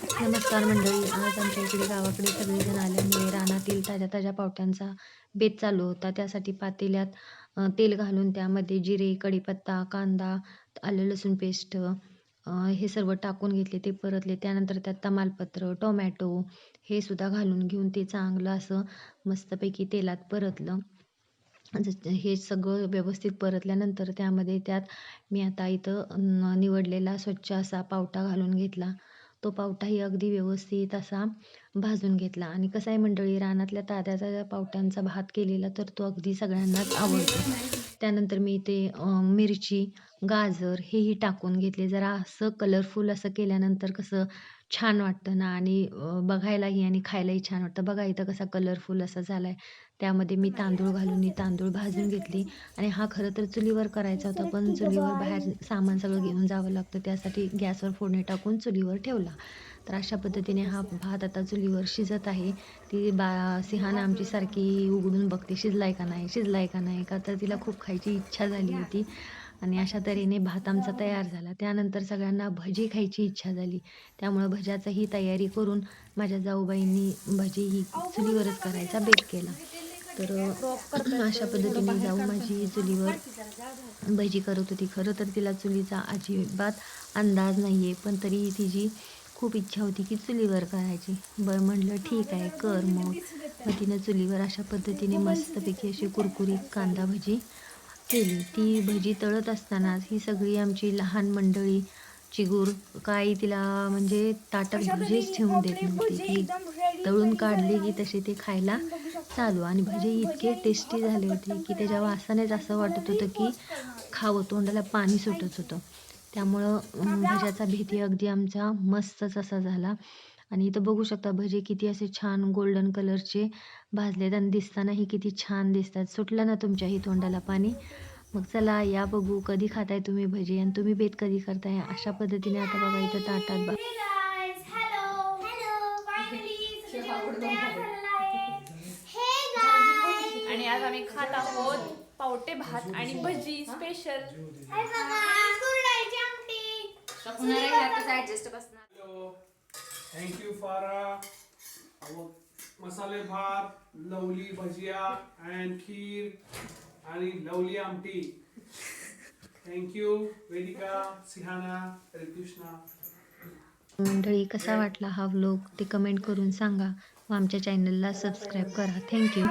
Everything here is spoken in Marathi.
नमस्कार मंडळी. आज आमच्या इकडे गावाकडे सगळेजण आल्यामुळे रानातील ताज्या ताज्या पावट्यांचा बेत चालू होता. त्यासाठी पातेल्यात तेल घालून त्यामध्ये जिरे, कढीपत्ता, कांदा, आलं लसूण पेस्ट हे सर्व टाकून घेतले. ते परतले. त्यानंतर त्यात तमालपत्र, टोमॅटो हे सुद्धा घालून घेऊन ते चांगलं असं मस्तपैकी तेलात परतलं. हे सगळं व्यवस्थित परतल्यानंतर त्यात मी आता इथं निवडलेला स्वच्छ असा पावटा घालून घेतला. तो पावटाही अगदी व्यवस्थित असा भाजून घेतला आणि कसं आहे मंडळी, रानातल्या ताज्या ताज्या पावट्यांचा भात केलेला तर तो अगदी सगळ्यांनाच आवडतो. त्यानंतर मी इथे मिरची, गाजर हेही टाकून घेतले. जरा असं कलरफुल असं केल्यानंतर कसं छान वाटतं ना आणि बघायलाही आणि खायलाही छान वाटतं. बघा इथं कसा कलरफुल असा झालाय. त्यामध्ये मी तांदूळ घालून तांदूळ भाजून घेतली आणि हा खरं तर चुलीवर करायचा होता, पण चुलीवर बाहेर सामान सगळं घेऊन जावं लागतं. त्यासाठी गॅसवर फोडणी टाकून चुलीवर ठेवला. तर अशा पद्धतीने हा भात आता चुलीवर शिजत आहे. ती सिंहाना आमची सारखी उघडून बघते, शिजलाय का नाही, शिजलाय का नाही, का तर तिला खूप खायची इच्छा झाली होती. आणि अशा तऱ्हेने भात आमचा तयार झाला. त्यानंतर सगळ्यांना भजी खायची इच्छा झाली. त्यामुळं भज्याचंही तयारी करून माझ्या जाऊबाईंनी भजी ही चुलीवरच करायचा बेत केला. तर अशा पद्धतीने जाऊ माझी चुलीवर भजी करत होती. खरं तर तिला चुलीचा अजिबात अंदाज नाही आहे, पण तरीही तिची खूप इच्छा होती की चुलीवर करायची. बरं म्हटलं ठीक आहे, कर मग. मग तिनं चुलीवर अशा पद्धतीने मस्तपैकी अशी कुरकुरीत कांदा भजी केली. ती भजी तळत असतानाच ही सगळी आमची लहान मंडळी, चिगूर काही तिला म्हणजे ताटात भजीच ठेवून देत नव्हती. ती तळून काढली की तसे ते खायला चालू आणि भजे इतके टेस्टी झाले होते की त्याच्या वासानेच असं वाटत होतं की खावं, तोंडाला पाणी सुटत होतं. त्यामुळं भज्याचा भीती अगदी आमचा मस्तच असा झाला. आणि इथं बघू शकता भजे किती असे छान गोल्डन कलरचे भाजलेत आणि दिसतानाही किती छान दिसतात. सुटलं ना तुमच्याही तोंडाला पाणी? मग चला या बघू कधी खाताय तुम्ही भजी आणि तुम्ही बेत कधी करताय. अशा पद्धतीने आता बघा इथं ताटात hey guys, hello hello finally जेवण तयार झालेलं आहे. हे गाइस, आणि आज आम्ही खात आहोत पावटे भात आणि भजी स्पेशल. हे बघा कुरडईची आमटी. शकणार आहे ह्यातच ऍडजस्ट बसणार. Hello. Thank you for our masale bhat, lovely bhajia and kheer आणि lovely आमटी. Thank you Vedika, Sihana, Krishna. मंडळी कसा वाटला हा व्लॉग ते कमेंट करून सांगा व आमच्या चॅनलला सबस्क्राईब करा. थँक्यू.